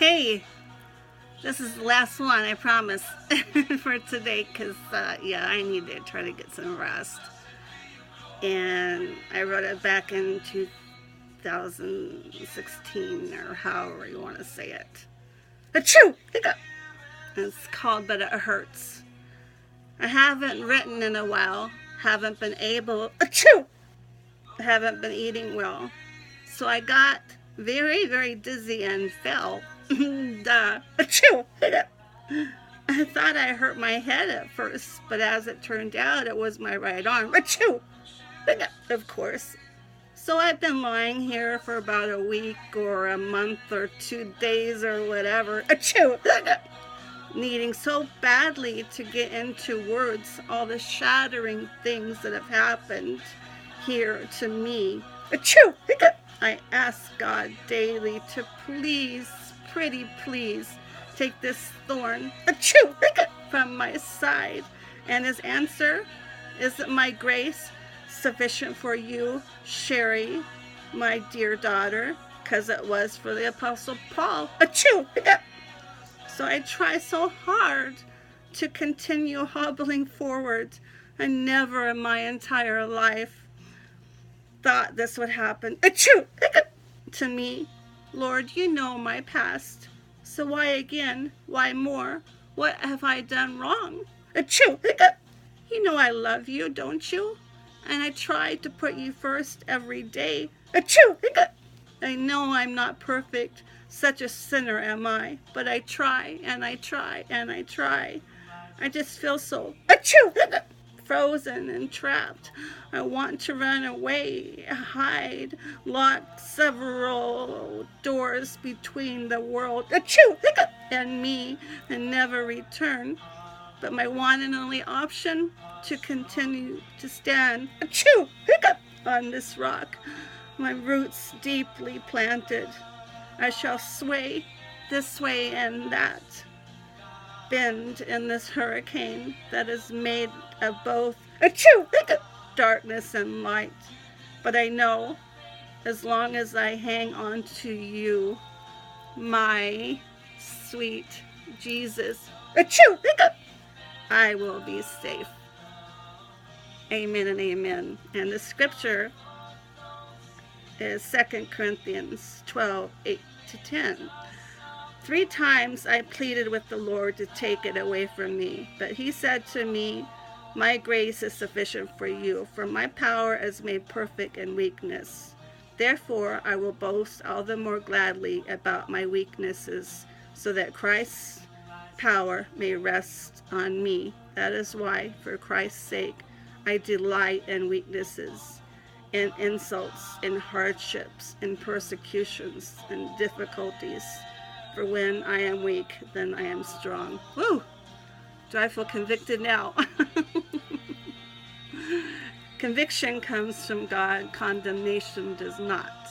Okay, this is the last one, I promise, for today, because, yeah, I need to try to get some rest. And I wrote it back in 2016, or however you want to say it. Achoo! Hiccup! It's called But It Hurts. I haven't written in a while, haven't been able, achoo! Haven't been eating well. So I got very, very dizzy and fell. Achoo! I thought I hurt my head at first, but as it turned out, it was my right arm. Achoo! Of course. So I've been lying here for about a week or a month or 2 days or whatever. Achoo! Needing so badly to get into words all the shattering things that have happened here to me. Achoo! I ask God daily to please, pretty please, take this thorn, achoo, from my side. And his answer, isn't my grace sufficient for you, Sherry, my dear daughter? Because it was for the Apostle Paul, achoo. So I try so hard to continue hobbling forward. I never in my entire life thought this would happen. Achoo! To me. Lord, you know my past. So why again? Why more? What have I done wrong? Achoo! You know I love you, don't you? And I try to put you first every day. Achoo! I know I'm not perfect. Such a sinner am I. But I try, and I try, and I try. I just feel so achoo! Frozen and trapped. I want to run away, hide, lock several doors between the world, achoo, and me, and never return. But my one and only option to continue to stand, achoo, on this rock, my roots deeply planted. I shall sway this way and that, bend in this hurricane that is made of both achoo, darkness and light. But I know as long as I hang on to you, my sweet Jesus, achoo, I will be safe. Amen and amen. And the scripture is 2 Corinthians 12, 8-10. 3 times I pleaded with the Lord to take it away from me, but he said to me, my grace is sufficient for you, for my power is made perfect in weakness. Therefore I will boast all the more gladly about my weaknesses, so that Christ's power may rest on me. That is why, for Christ's sake, I delight in weaknesses, in insults, in hardships, in persecutions, in difficulties. For when I am weak, then I am strong. Woo! Do I feel convicted now? Conviction comes from God. Condemnation does not.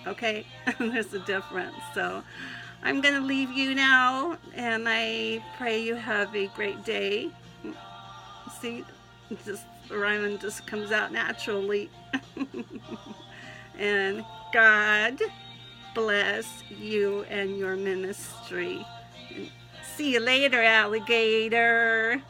Okay? There's a difference. So I'm going to leave you now, and I pray you have a great day. See, just rhyming just comes out naturally. And God bless you and your ministry. See you later, alligator.